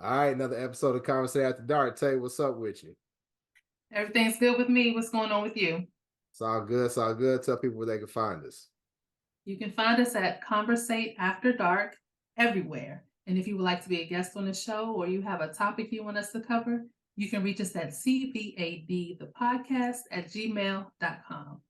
All right, another episode of Conversation After Dark. Tay, what's up with you? Everything's good with me. What's going on with you? It's all good. It's all good. Tell people where they can find us. You can find us at Conversate After Dark everywhere. And if you would like to be a guest on the show or you have a topic you want us to cover, you can reach us at CVAD, the podcast at gmail.com.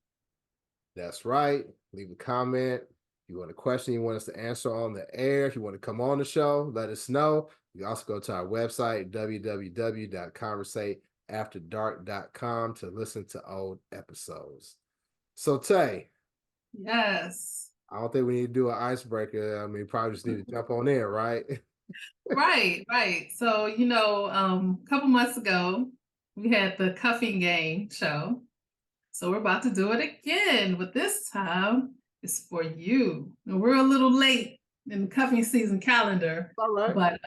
That's right. Leave a comment. If you want a question you want us to answer on the air, if you want to come on the show, let us know. You can also go to our website, www.conversateafterdark.com, to listen to old episodes. So, Tay. Yes. I don't think we need to do an icebreaker. I mean, probably just need to jump on in, right? Right. So, a couple months ago, we had the cuffing game show. So we're about to do it again, but this time it's for you. And we're a little late in the cuffing season calendar, All right. but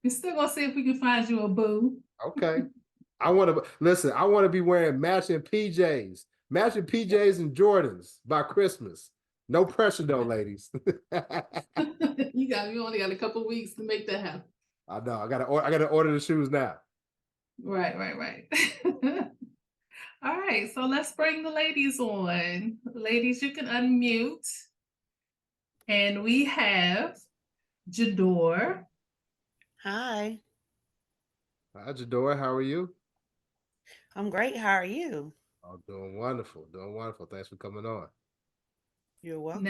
we're still gonna see if we can find you a boo. Okay. I want to listen. I want to be wearing matching PJs and Jordans by Christmas. No pressure though, ladies. You only got a couple weeks to make that happen. I know. I gotta order the shoes now. Right. All right, so let's bring the ladies on. Ladies, you can unmute. And we have Jador. Hi. Hi, Jador. How are you? I'm great. How are you? Oh, doing wonderful. Doing wonderful. Thanks for coming on. You're welcome.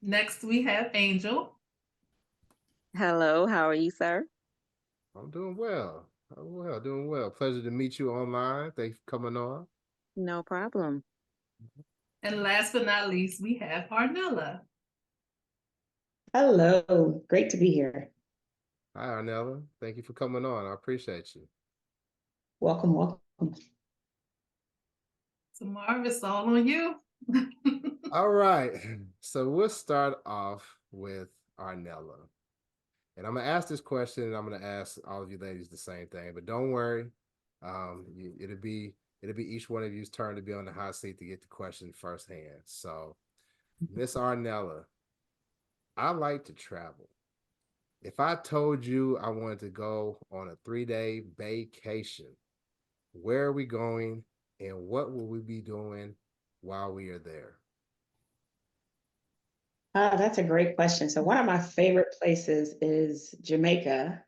Next we have Angel. Hello, how are you, sir? I'm doing well. Doing well. Pleasure to meet you online. Thanks for coming on. No problem. And last but not least, we have Arnella. Hello, great to be here. Hi, Arnella. Thank you for coming on. I appreciate you. Welcome. So Marv, it's all on you. All right. So we'll start off with Arnella. And I'm going to ask this question, and I'm going to ask all of you ladies the same thing. But don't worry. It'll be each one of you's turn to be on the hot seat to get the question firsthand. So, Miss Arnella, I like to travel. If I told you I wanted to go on a 3-day vacation, where are we going and what will we be doing while we are there? That's a great question. So one of my favorite places is Jamaica.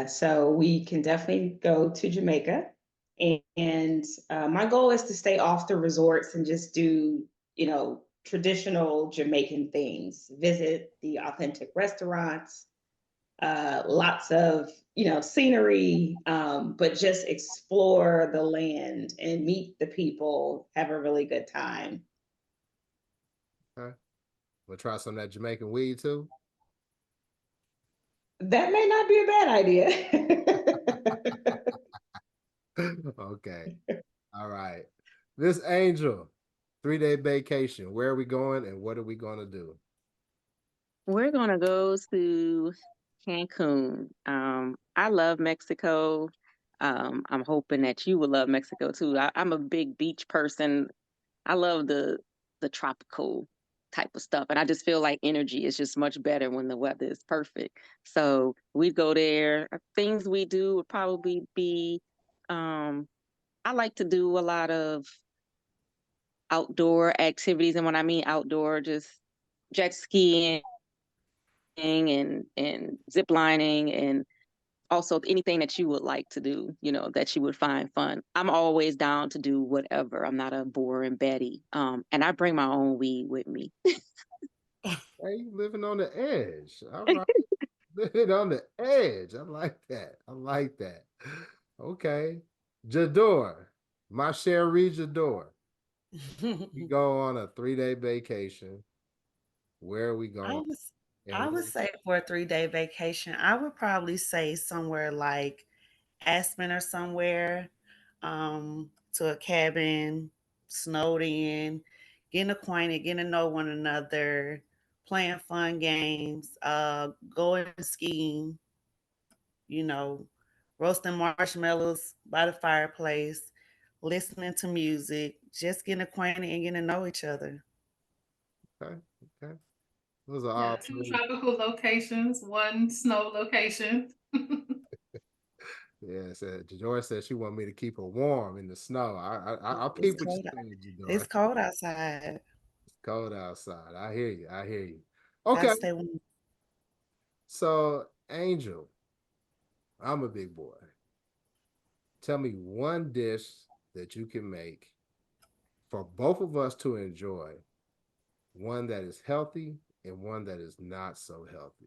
So we can definitely go to Jamaica. And my goal is to stay off the resorts and just do, traditional Jamaican things, visit the authentic restaurants, lots of, scenery, but just explore the land and meet the people, have a really good time. Okay. We'll try some of that Jamaican weed too. That may not be a bad idea. Okay. All right. This Angel, 3-day vacation. Where are we going and what are we going to do? We're gonna go to Cancun. I love Mexico. I'm hoping that you will love Mexico too. I'm a big beach person. I love the tropical type of stuff, and I just feel like energy is just much better when the weather is perfect. So we'd go there. Things we do would probably be. I like to do a lot of outdoor activities, and when I mean outdoor, just jet skiing and zip lining and also anything that you would like to do, that you would find fun. I'm always down to do whatever. I'm not a boring Betty. And I bring my own weed with me. Hey, living on the edge. All right. Living on the edge. I like that. Okay. Jador, my Cherie Jador. We go on a 3-day vacation. Where are we going? I would say for a 3-day vacation, I would probably say somewhere like Aspen or somewhere, to a cabin, snowed in, getting acquainted, getting to know one another, playing fun games, going skiing, you know, roasting marshmallows by the fireplace, listening to music, just getting acquainted and getting to know each other. Okay. Those are Yeah, all 2 tropical locations, 1 snow location. Yeah, said Jadora said she wanted me to keep her warm in the snow. I'll It's peep what cold. you're saying, Jadora. It's cold outside. It's cold outside. I hear you. I hear you. Gotta Okay, stay warm. so Angel, I'm a big boy. Tell me one dish that you can make for both of us to enjoy, one that is healthy and one that is not so healthy.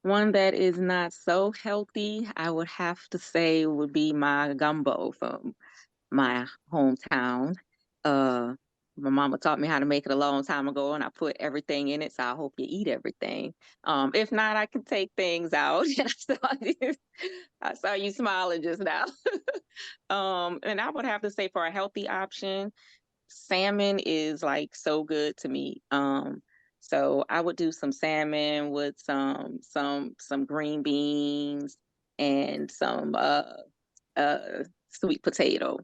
One that is not so healthy, I would have to say would be my gumbo from my hometown. Uh, my mama taught me how to make it a long time ago, and I put everything in it. So I hope you eat everything. If not, I can take things out. I saw you smiling just now. And I would have to say for a healthy option, salmon is like so good to me. So I would do some salmon with some green beans and some sweet potato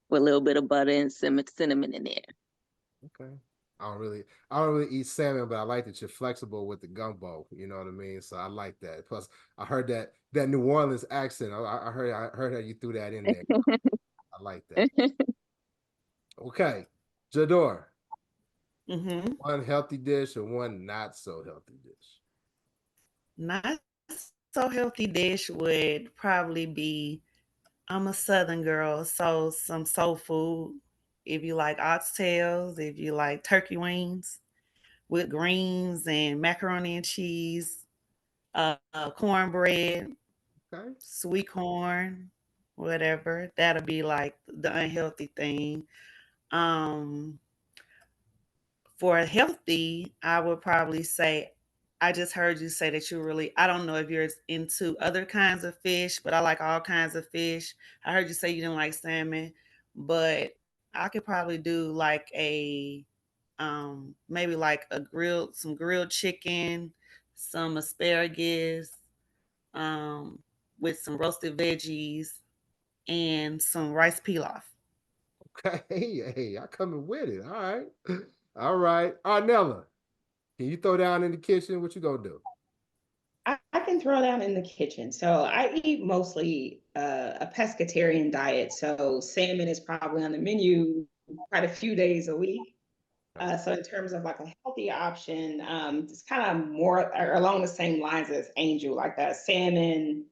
with a little bit of butter and cinnamon in there. Okay. I don't really eat salmon, but I like that you're flexible with the gumbo. You know what I mean? So I like that. Plus, I heard that New Orleans accent. I heard how you threw that in there. I like that. Okay, Jador, Mm-hmm. one healthy dish or one not so healthy dish. Not so healthy dish would probably be, I'm a Southern girl, so some soul food. If you like oxtails, if you like turkey wings with greens and macaroni and cheese, cornbread, Okay. sweet corn, whatever. That'll be like the unhealthy thing. Um, for healthy, I would probably say, I just heard you say that you really, I don't know if you're into other kinds of fish, but I like all kinds of fish. I heard you say you didn't like salmon, but I could probably do like maybe like some grilled chicken, some asparagus, um, with some roasted veggies and some rice pilaf. Okay. Hey, I coming with it. All right. All right. Arnella, can you throw down in the kitchen? What you gonna do? I can throw down in the kitchen. So I eat mostly a pescatarian diet. So salmon is probably on the menu quite a few days a week. Okay. So in terms of like a healthy option, it's kind of more along the same lines as Angel, like that salmon,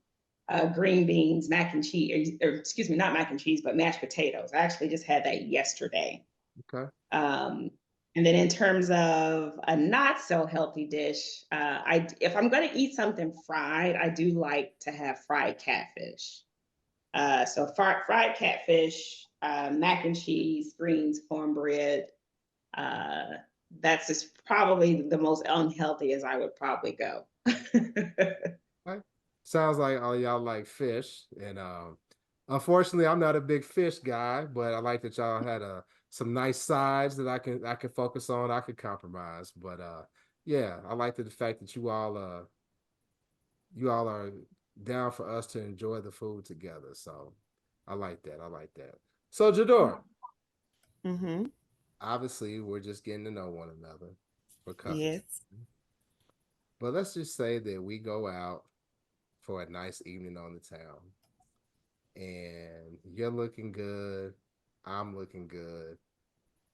green beans, mac and cheese, or excuse me, not mac and cheese, but mashed potatoes. I actually just had that yesterday. Okay. Um, and then in terms of a not so healthy dish, if I'm going to eat something fried, I do like to have fried catfish. So fried catfish, mac and cheese, greens, cornbread. Uh, that's just probably the most unhealthy as I would probably go. Okay. Sounds like all y'all like fish, and unfortunately, I'm not a big fish guy, but I like that y'all had some nice sides that I can focus on. I could compromise, but yeah, I like the fact that you all are down for us to enjoy the food together. So I like that. I like that. So Jador, Mm-hmm. obviously, we're just getting to know one another for cuffing Yes. season. But let's just say that we go out for a nice evening on the town and you're looking good, I'm looking good,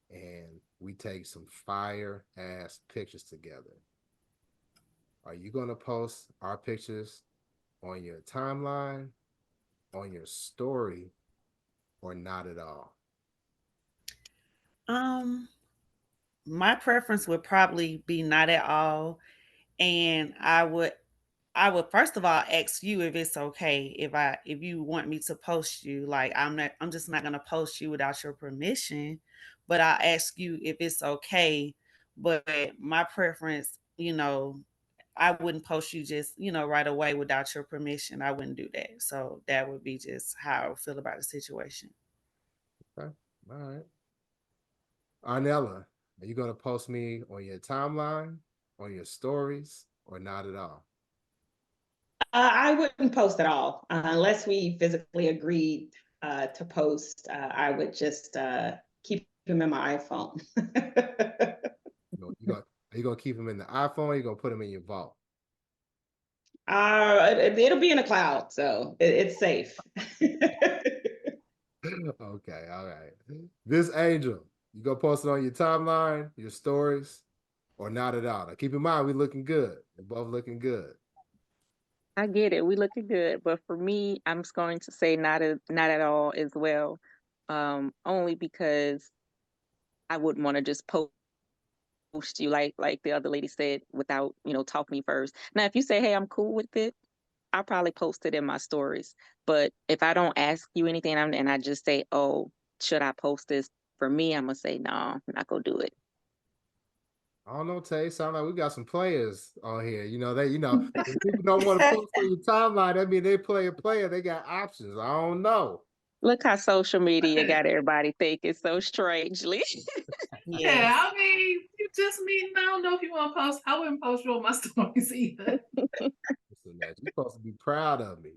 and we take some fire ass pictures together. Are you going to post our pictures on your timeline, on your story, or not at all? Um, my preference would probably be not at all. And I would first of all ask you if it's okay if you want me to post you. Like I'm just not gonna post you without your permission. But I'll ask you if it's okay. But my preference, I wouldn't post you just, right away without your permission. I wouldn't do that. So that would be just how I feel about the situation. Okay. All right. Arnella, are you going to post me on your timeline, on your stories, or not at all? I wouldn't post at all unless we physically agreed to post. I would just keep them in my iPhone. Are you going to keep them in the iPhone? Or are you going to put them in your vault? It'll be in a cloud, so it's safe. Okay, all right. This Angel, you go post it on your timeline, your stories, or not at all. Now, keep in mind, we looking good. We're both looking good. I get it. We looking good, but for me, I'm just going to say not at all as well. Only because I wouldn't want to just post you like the other lady said without talking to me first. Now, if you say, "Hey, I'm cool with it," I'll probably post it in my stories. But if I don't ask you anything and I just say, "Oh, should I post this?" For me, I'm gonna say, "No, I'm not gonna do it." I don't know, Tay. Sound like we got some players on here. If people don't want to post on your timeline, that means they play a player. They got options. I don't know. Look how social media got everybody thinking so strangely. Yes. Yeah, I mean, you just meeting. I don't know if you want to post. I wouldn't post you on my stories either. Listen, man, you're supposed to be proud of me.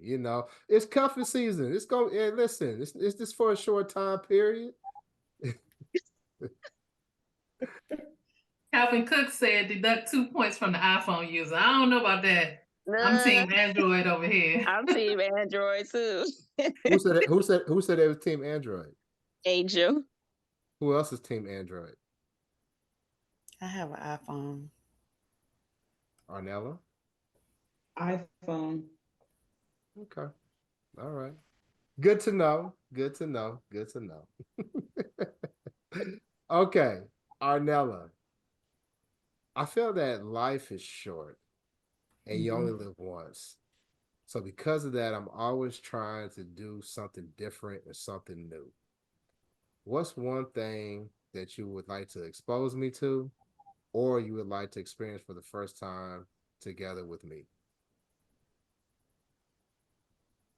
It's cuffing season. It's going. Yeah, listen, it's just for a short time period. Calvin Cook said deduct 2 points from the iPhone user. I don't know about that. I'm Uh, team Android over here. I'm team Android too. Who said it? Who said it was Team Android? Angel. Who else is Team Android? I have an iPhone. Arnella? iPhone. Okay. All right. Good to know. Good to know. Good to know. Okay. Arnella. I feel that life is short and you only live once. So because of that, I'm always trying to do something different or something new. What's one thing that you would like to expose me to or you would like to experience for the first time together with me?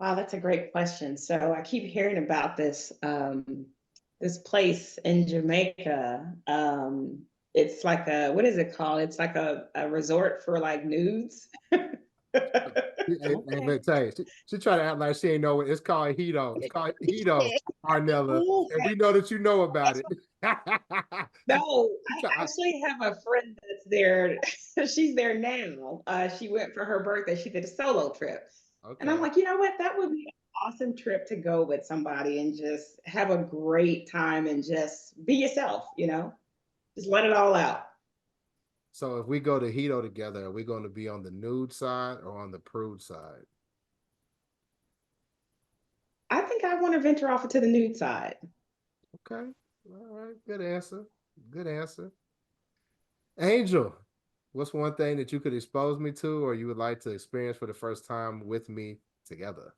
Wow, that's a great question. So I keep hearing about this place in Jamaica. It's like what is it called? It's like a resort for like nudes. Hey, Okay. but tell you, she try to act like she ain't know it. It's called Hito. It's called Hito, Arnella, and we know that you know about it. No, She I try- actually have a friend that's there. She's there now. She went for her birthday. She did a solo trip. And I'm okay. like, you know what? That would be an awesome trip to go with somebody and just have a great time and just be yourself. Just let it all out. So if we go to Hito together, are we going to be on the nude side or on the prude side? I think I want to venture off into the nude side. Okay. All right. Good answer. Good answer. Angel, what's one thing that you could expose me to or you would like to experience for the first time with me together?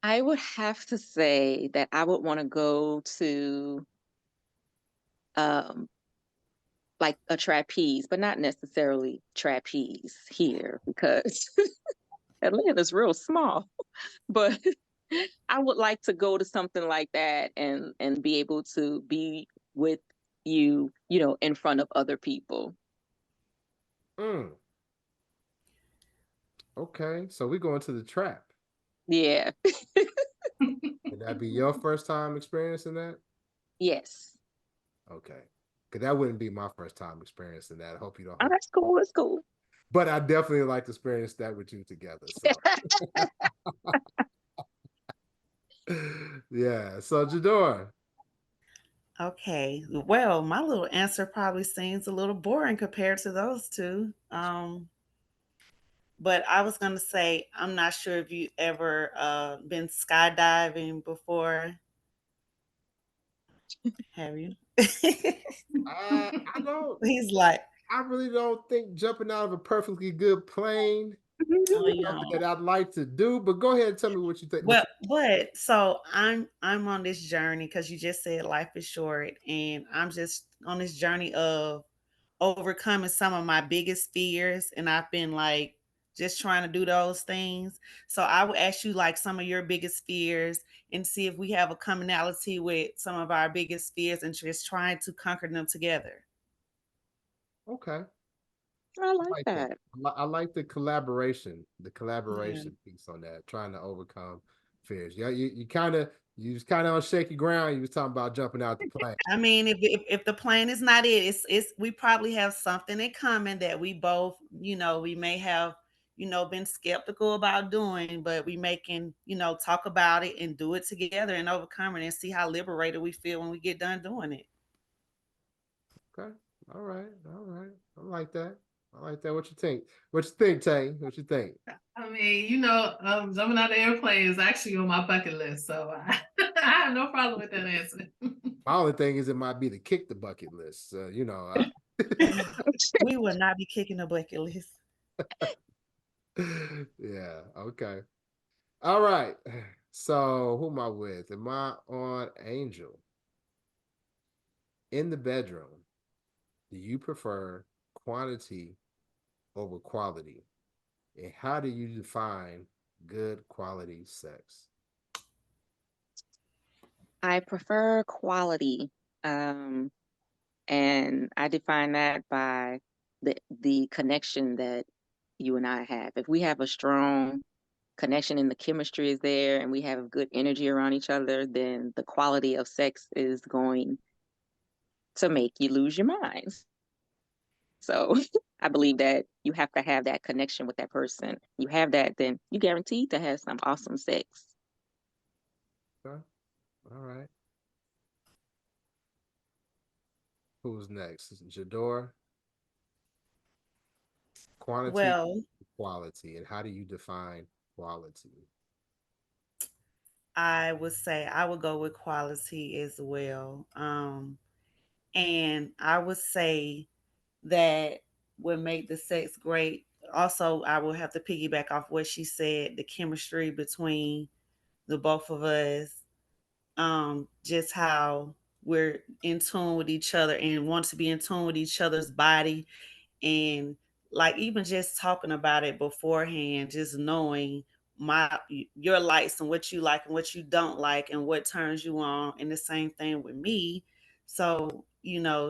I would have to say that I would want to go to um like a trapeze, but not necessarily trapeze here because Atlanta's real small. But I would like to go to something like that and be able to be with you, in front of other people. Mm, okay. So we're going to the trap. Yeah. Would that be your first time experiencing that? Yes. Okay. Because that wouldn't be my first time experiencing that. I hope you don't Oh, hold. that's cool. That's cool. But I definitely like to experience that with you together. So yeah. So Jador. Okay. Well, my little answer probably seems a little boring compared to those two. But I was gonna say I'm not sure if you ever been skydiving before. Have you? I don't He's like, I really don't think jumping out of a perfectly good plane oh, is you something know. that I'd like to do. But go ahead and tell me what you think. Well, but so I'm on this journey because you just said life is short, and I'm just on this journey of overcoming some of my biggest fears, and I've been like just trying to do those things. So I would ask you like some of your biggest fears and see if we have a commonality with some of our biggest fears and just trying to conquer them together. Okay. I I like like that. that. I like the Yeah. collaboration piece on that, trying to overcome fears. Yeah, you kind of You was kind of on shaky ground. You was talking about jumping out the plane. I mean, if the plan is not it, it's we probably have something in common that we both, we may have, been skeptical about doing, but we making, talk about it and do it together and overcome it and see how liberated we feel when we get done doing it. Okay. All right. All right. I like that. I like that. What you think? What you think, Tay? What you think? I mean, jumping out the airplane is actually on my bucket list, so I have no problem with that answer. My only thing is it might be to kick the bucket list. We will not be kicking the bucket list. Yeah. Okay. All right. So who am I with? Am I on Angel? In the bedroom, do you prefer quantity over quality? And how do you define good quality sex? I prefer quality. Um, and I define that by the connection that you and I have. If we have a strong connection and the chemistry is there and we have good energy around each other, then the quality of sex is going to make you lose your mind. So I believe that you have to have that connection with that person. You have that, then you guaranteed to have some awesome sex. Okay. All right. Who's next? Jador. Quantity, Well, quality, and how do you define quality? I would say I would go with quality as well. And I would say that would make the sex great. Also, I will have to piggyback off what she said, the chemistry between the both of us, just how we're in tune with each other and want to be in tune with each other's body, and like even just talking about it beforehand, just knowing my your likes and what you like and what you don't like and what turns you on, and the same thing with me. So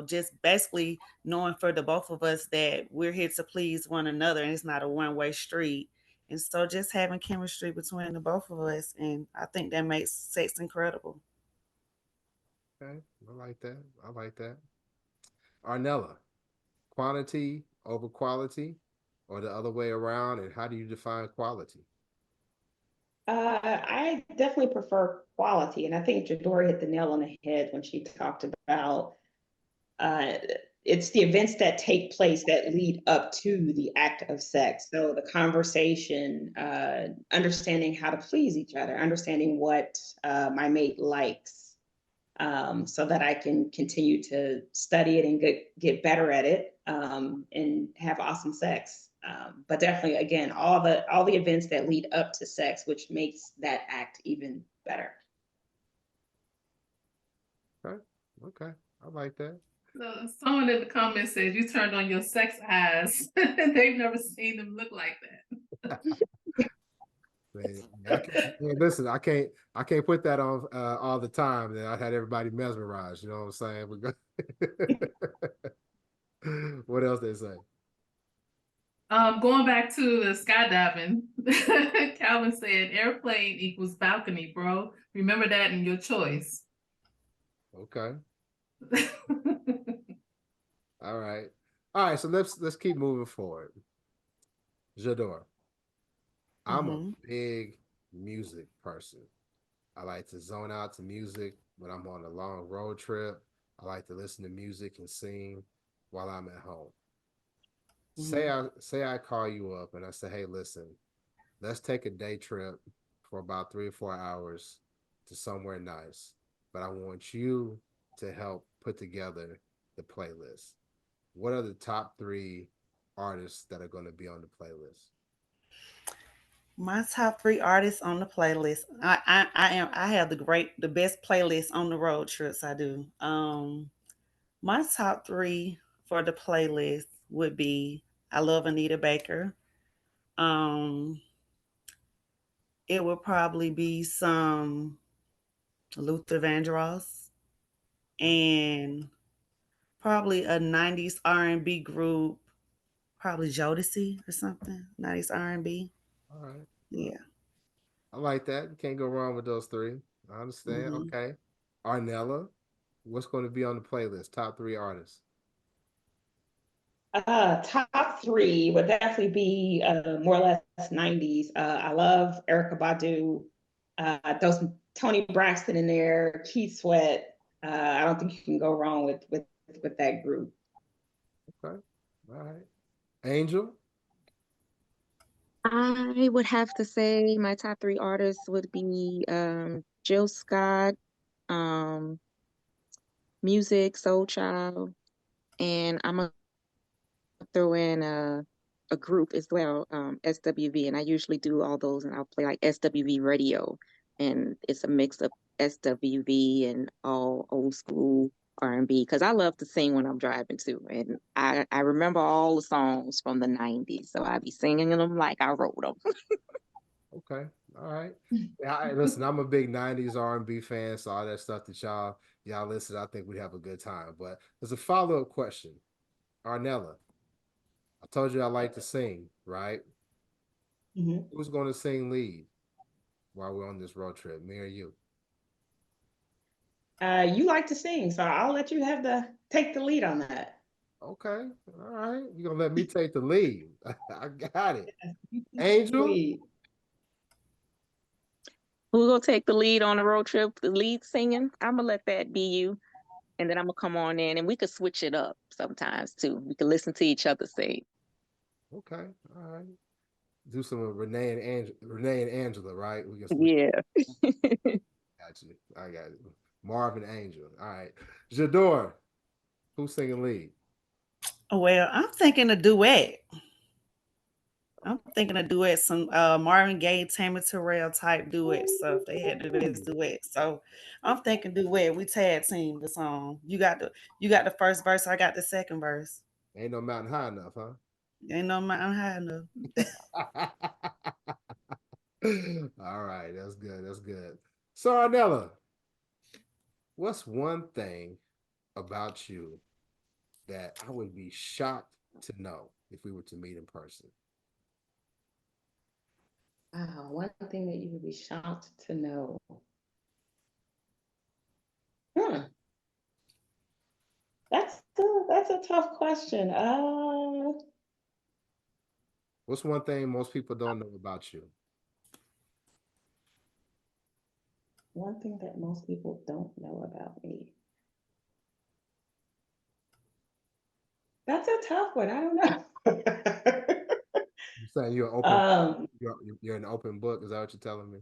just basically knowing for the both of us that we're here to please one another and it's not a one-way street. And so just having chemistry between the both of us, and I think that makes sex incredible. Okay, I like that. I like that. Arnella, quantity over quality, or the other way around, and how do you define quality? I definitely prefer quality, and I think Jadori hit the nail on the head when she talked about uh, it's the events that take place that lead up to the act of sex. So the conversation, understanding how to please each other, understanding what my mate likes, so that I can continue to study it and get better at it, and have awesome sex. But definitely, again, all the events that lead up to sex, which makes that act even better. Okay, okay, I like that. So someone in the comments said you turned on your sex eyes. They've never seen them look like that. Man, man, listen, I can't put that on all the time. That I had everybody mesmerized. You know what I'm saying? What else they say? Going back to the skydiving, Calvin said airplane equals balcony, bro. Remember that in your choice. Okay, all right, all right. So let's keep moving forward. Jador, I'm a Mm-hmm. big music person. I like to zone out to music when I'm on a long road trip. I like to listen to music and sing while I'm at home. Mm-hmm. Say I call you up and I say, "Hey, listen, let's take a day trip for about 3 or 4 hours to somewhere nice, but I want you to help put together the playlist. What are the top three artists that are going to be on the playlist?" My top three artists on the playlist. I have the best playlist on the road trips I do. My top three for the playlist would be I love Anita Baker. Um, it would probably be some Luther Vandross and probably a '90s R&B group, probably Jodeci or something. '90s R&B. All right, Yeah. I like that. You can't go wrong with those three. I understand. Okay. Arnella, what's going to be on the playlist? Top 3 artists. Top three would definitely be more or less 90s. I love Erica Badu, those Tony Braxton in there, Keith Sweat. I don't think you can go wrong with that group. Okay. All right. Angel. I would have to say my top three artists would be Jill Scott, um, Music, Soul Child, and I'm gonna throw in a group as well, SWV, and I usually do all those, and I'll play like SWV radio, and it's a mix of SWV and all old school R&B because I love to sing when I'm driving too, and I remember all the songs from the '90s, so I be singing them like I wrote them. Okay. All right. Yeah, listen, I'm a big 90s R&B fan, so all that stuff that y'all listen, I think we'd have a good time. But there's a follow-up question. Arnella, I told you I like to sing, right? Mhm. Who's going to sing lead while we're on this road trip, me or you? You like to sing, so I'll let you have the take the lead on that. Okay. All right. You're going to let me take the lead. I got it. You take the Angel? lead. Who's gonna take the lead on the road trip? The lead singing? I'm gonna let that be you, and then I'm gonna come on in, and we could switch it up sometimes too. We can listen to each other sing. Okay. All right. Do some Renee and Angela, right? We can switch. Yeah. Got you. I got it. Marv and Angel. All right. Jador, who's singing lead? Well, I'm thinking a duet. I'm thinking a duet, some Marvin Gaye, Tammy Terrell type duet stuff. They had to do this duet, so I'm thinking duet. We tag team the song. You got the first verse. I got the second verse. Ain't no mountain high enough, Ain't no mountain high enough. huh? All right, that's good. That's good. So Arnella, what's one thing about you that I would be shocked to know if we were to meet in person? One thing that you would be shocked to know. Hmm. That's a tough question. What's one thing most people don't know about you? One thing that most people don't know about me. That's a tough one. I don't know. You saying you're open? um, You're an open book. Is that what you're telling me?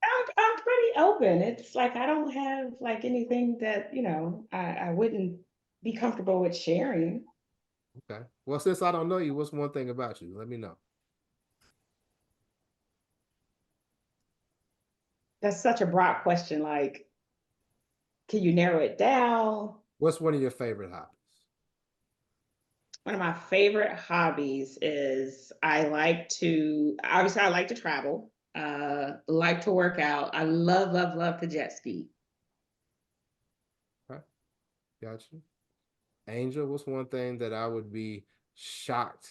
I'm pretty open. It's like I don't have like anything that I wouldn't be comfortable with sharing. Okay. Well, since I don't know you, what's one thing about you? Let me know. That's such a broad question. Like, can you narrow it down? What's one of your favorite hobbies? One of my favorite hobbies is I like to travel, like to work out. I love, love, love to jet ski. Okay. Got you. Angel, what's one thing that I would be shocked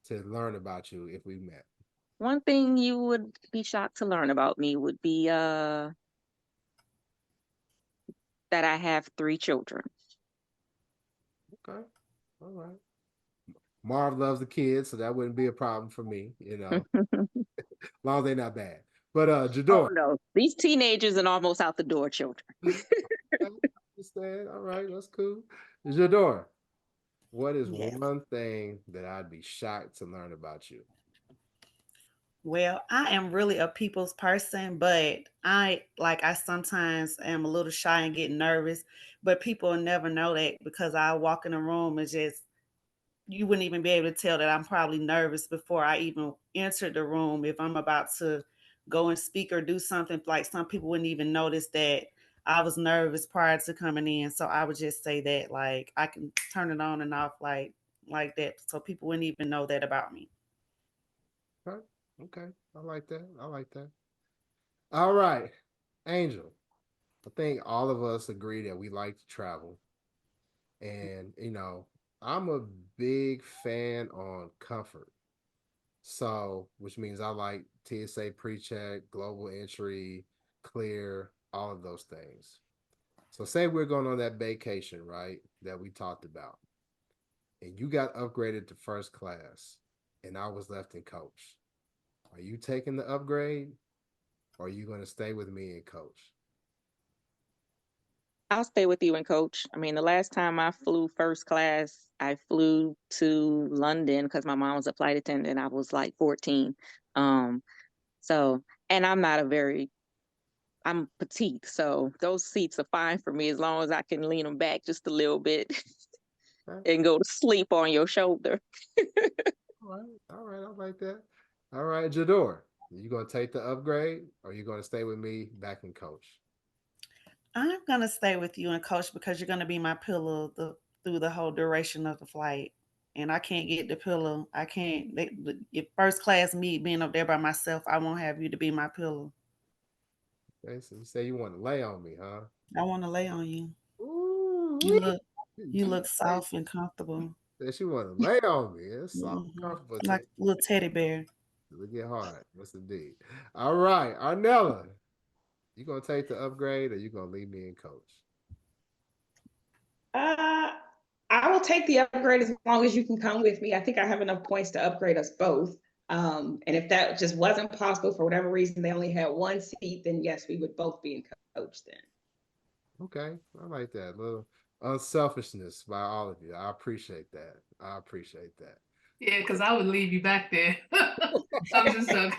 to learn about you if we met? One thing you would be shocked to learn about me would be that I have three children. Okay. All right. Marv loves the kids, so that wouldn't be a problem for me, as long as they're not bad. But Oh Jador. no, these teenagers and almost out the door children. I understand. All right, that's cool. Jador, what is Yes. one thing that I'd be shocked to learn about you? Well, I am really a people's person, but I sometimes am a little shy and get nervous, but people never know that because I walk in a room and just you wouldn't even be able to tell that I'm probably nervous before I even enter the room. If I'm about to go and speak or do something, like some people wouldn't even notice that I was nervous prior to coming in. So I would just say that like I can turn it on and off like that. So people wouldn't even know that about me. Okay. Okay. I like that. I like that. All right. Angel, I think all of us agree that we like to travel. And, I'm a big fan on comfort. So, which means I like TSA pre-check, global entry, clear, all of those things. So say we're going on that vacation, right? That we talked about. And you got upgraded to first class and I was left in coach. Are you taking the upgrade or are you going to stay with me and coach? I'll stay with you and coach. I mean, the last time I flew first class, I flew to London because my mom was a flight attendant. I was like 14. Um, so, and I'm petite, so those seats are fine for me as long as I can lean them back just a little bit and go to sleep on your shoulder. All right, I like that. All right, Jador, you gonna take the upgrade or you gonna stay with me back in coach? I'm gonna stay with you and coach because you're gonna be my pillow through the whole duration of the flight. And I can't get the pillow. I can't. If first class me being up there by myself, I won't have you to be my pillow. Okay, so you say you want to lay on me, huh? I want to lay on you. You Ooh, look, you you look soft and comfortable. said she want to lay on me. It's soft and Hmm. comfortable. Like a little teddy bear. Look get hard. Yes, indeed. All right, Arnella, you gonna take the upgrade or you gonna leave me in coach? Uh, I will take the upgrade as long as you can come with me. I think I have enough points to upgrade us both. And if that just wasn't possible for whatever reason, they only had one seat, then yes, we would both be in coach then. Okay, I like that. A little unselfishness by all of you. I appreciate that. I appreciate that. Yeah, because I would leave you back there. I'm just joking.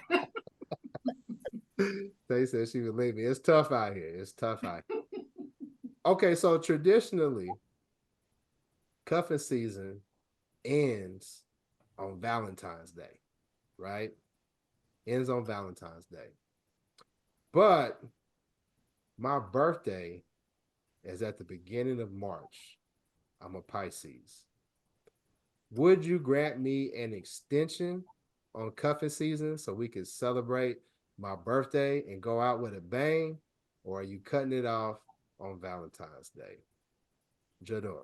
They said she would leave me. It's tough out here. It's tough out here. Okay, so traditionally, cuffing season ends on Valentine's Day, right? Ends on Valentine's Day. But my birthday is at the beginning of March. I'm a Pisces. Would you grant me an extension on cuffing season so we could celebrate my birthday and go out with a bang? Or are you cutting it off on Valentine's Day? Jador.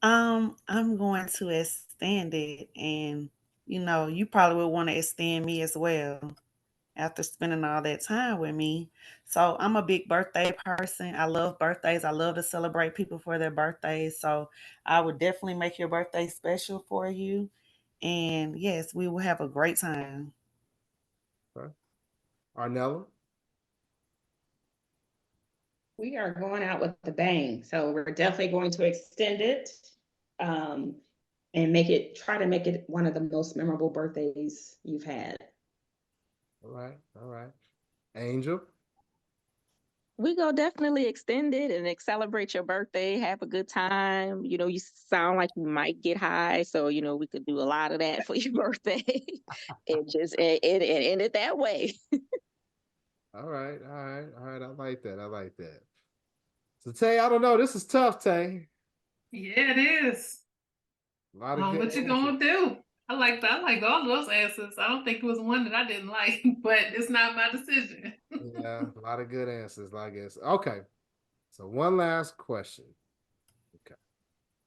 I'm going to extend it, and you probably would want to extend me as well after spending all that time with me. So I'm a big birthday person. I love birthdays. I love to celebrate people for their birthdays. So I would definitely make your birthday special for you. And yes, we will have a great time. Okay. Arnella? We are going out with the bang. So we're definitely going to extend it um, and try to make it one of the most memorable birthdays you've had. All right. All right. Angel? We go definitely extend it and celebrate your birthday, have a good time. You sound like you might get high, so we could do a lot of that for your birthday. And end it that way. All right. All right. All right. I like that. I like that. So Tay, I don't know. This is tough, Tay. Yeah, it is. A lot of good What you answers. gonna do? I like all of those answers. I don't think it was one that I didn't like, but it's not my decision. Yeah, a lot of good answers, I guess. Okay. So one last question. Okay.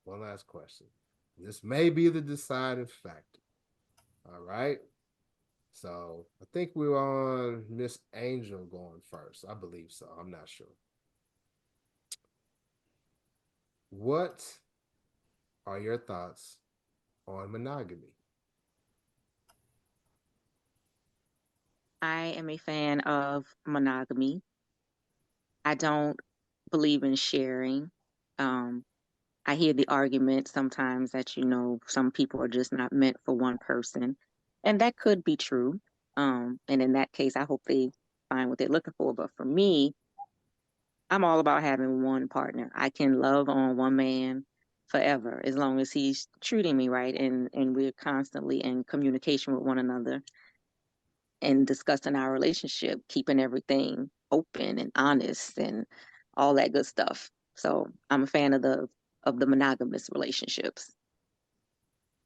One last question. This may be the deciding factor. All right. So I think we're on Miss Angel going first. I believe so. I'm not sure. What are your thoughts on monogamy? I am a fan of monogamy. I don't believe in sharing. Um, I hear the argument sometimes that, some people are just not meant for one person. And that could be true. And in that case, I hope they find what they're looking for. But for me, I'm all about having one partner. I can love on one man forever as long as he's treating me right and we're constantly in communication with one another and discussing our relationship, keeping everything open and honest and all that good stuff. So I'm a fan of the monogamous relationships.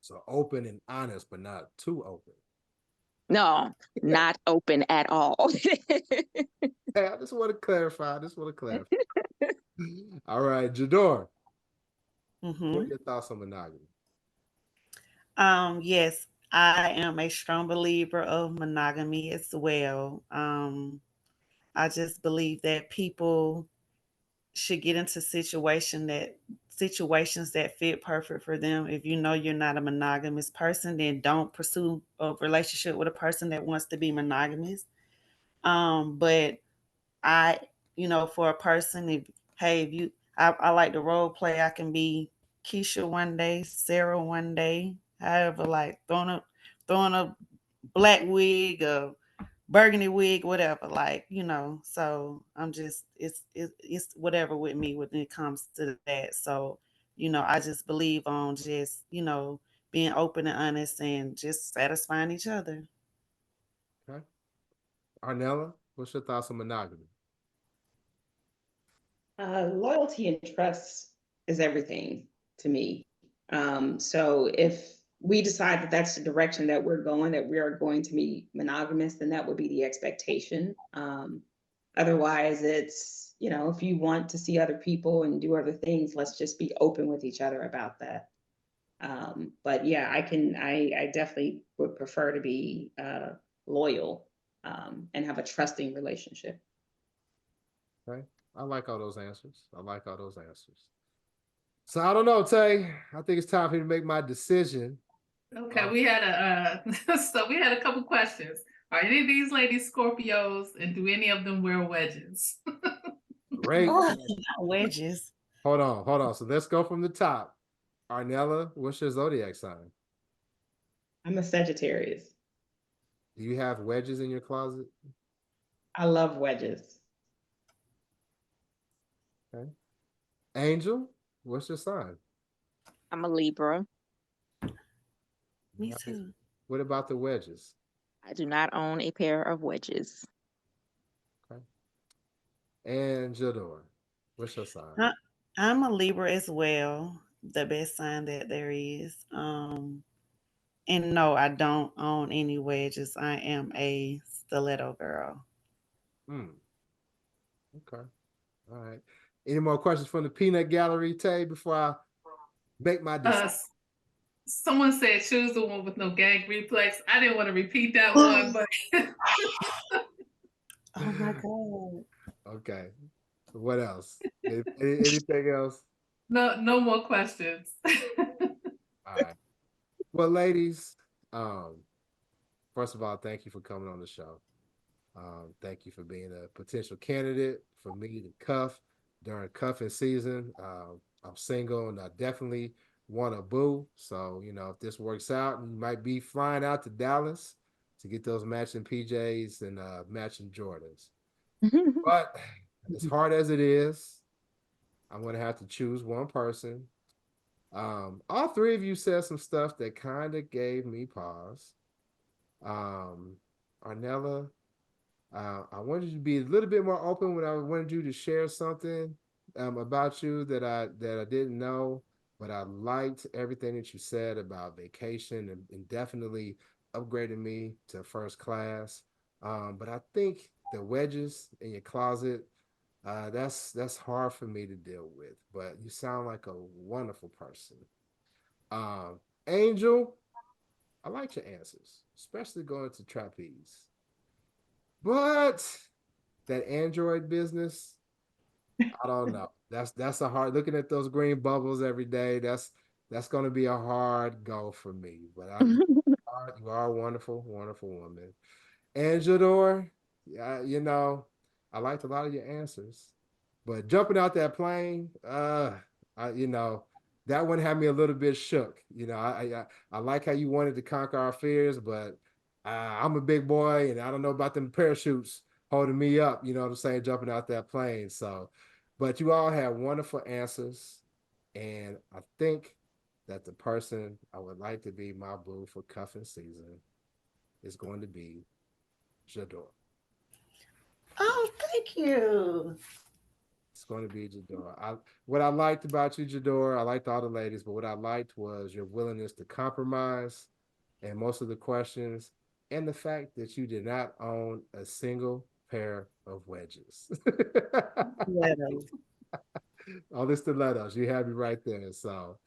So open and honest, but not too open. No, not open at all. Hey, I just want to clarify. I just want to clarify. All right, Jador. What are Hmm. your thoughts on monogamy? Yes, I am a strong believer of monogamy as well. I just believe that people should get into situations that fit perfect for them. If you know you're not a monogamous person, then don't pursue a relationship with a person that wants to be monogamous. But I, for a person, if hey, if you, I like the role play. I can be Keisha one day, Sarah one day, however, like throwing a black wig, a burgundy wig, whatever. Like so I'm just it's whatever with me when it comes to that. So I just believe on just being open and honest and just satisfying each other. Okay. Arnella, what's your thoughts on monogamy? Loyalty and trust is everything to me. So if we decide that that's the direction that we're going, that we are going to be monogamous, then that would be the expectation. Otherwise, it's, if you want to see other people and do other things, let's just be open with each other about that. But yeah, I definitely would prefer to be loyal and have a trusting relationship. Okay. I like all those answers. I like all those answers. So I don't know, Tay. I think it's time for me to make my decision. Okay, we had so we had a couple questions. Are any of these ladies Scorpios, and do any of them wear wedges? Great. Oh, not wedges. Hold on. So let's go from the top. Arnella, what's your zodiac sign? I'm a Sagittarius. Do you have wedges in your closet? I love wedges. Okay. Angel, what's your sign? I'm a Libra. Me too. What about the wedges? I do not own a pair of wedges. Okay. And Jador, what's your sign? I'm a Libra as well, the best sign that there is. And no, I don't own any wedges. I am a stiletto girl. Okay. All right. Any more questions from the peanut gallery, Tay, before I make my decision? Someone said choose the one with no gag reflex. I didn't want to repeat that one, but Oh my God. Okay. What else? Anything else? no more questions. All right. Well, ladies, first of all, thank you for coming on the show. Thank you for being a potential candidate for me to cuff during cuffing season. I'm single and I definitely want a boo. So, if this works out, you might be flying out to Dallas to get those matching PJs and matching Jordans. But as hard as it is, I'm going to have to choose one person. All three of you said some stuff that kind of gave me pause. Arnella, I wanted you to be a little bit more open when I wanted you to share something about you that I didn't know, but I liked everything that you said about vacation and definitely upgraded me to first class. But I think the wedges in your closet, that's hard for me to deal with. But you sound like a wonderful person. Angel, I like your answers, especially going to trapeze. But that Android business, I don't know. That's a hard looking at those green bubbles every day. That's going to be a hard go for me. But you are a wonderful, wonderful woman. And Jador, yeah, I liked a lot of your answers, but jumping out that plane, that one had me a little bit shook. I like how you wanted to conquer our fears, but I'm a big boy, and I don't know about them parachutes holding me up. You know what I'm saying? Jumping out that plane. So, but you all had wonderful answers, and I think that the person I would like to be my boo for cuffing season is going to be Jador. Oh, thank you. It's going to be Jador. What I liked about you, Jador, I liked all the ladies, but what I liked was your willingness to compromise and most of the questions, and the fact that you did not own a single pair of wedges. Stiletto. All the stilettos, you have me right there. So,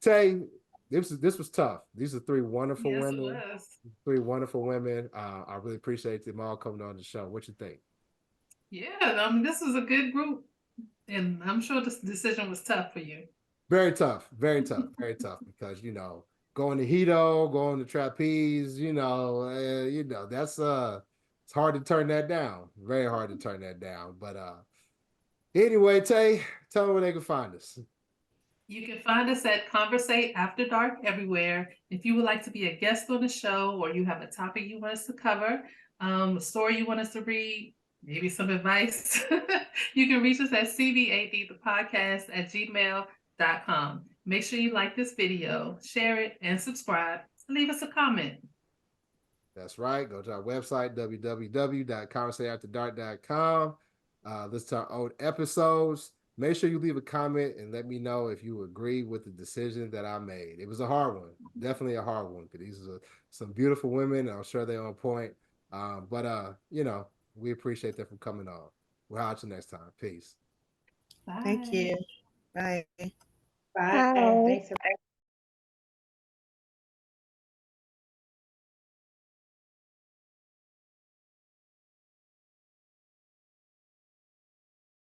Tay, this was tough. These are three wonderful Yes, it women. was. Three wonderful women. I really appreciate them all coming on the show. What you think? Yeah, this was a good group, and I'm sure this decision was tough for you. Very tough, very tough, very tough because going to Hito, going to trapeze, that's it's hard to turn that down. Very hard to turn that down. But anyway, Tay, tell them where they can find us. You can find us at Conversate After Dark everywhere. If you would like to be a guest on the show, or you have a topic you want us to cover, a story you want us to read, maybe some advice, you can reach us at CVAD, the podcast, at gmail.com. Make sure you like this video, share it, and subscribe. Leave us a comment. That's right. Go to our website, www.conversateafterdark.com. Listen to our old episodes. Make sure you leave a comment and let me know if you agree with the decision that I made. It was a hard one, definitely a hard one, because these are some beautiful women. I'm sure they're on point. But we appreciate them for coming on. We'll holler at you next time. Peace. Bye. Thank you. Bye. Bye. Bye. Thanks.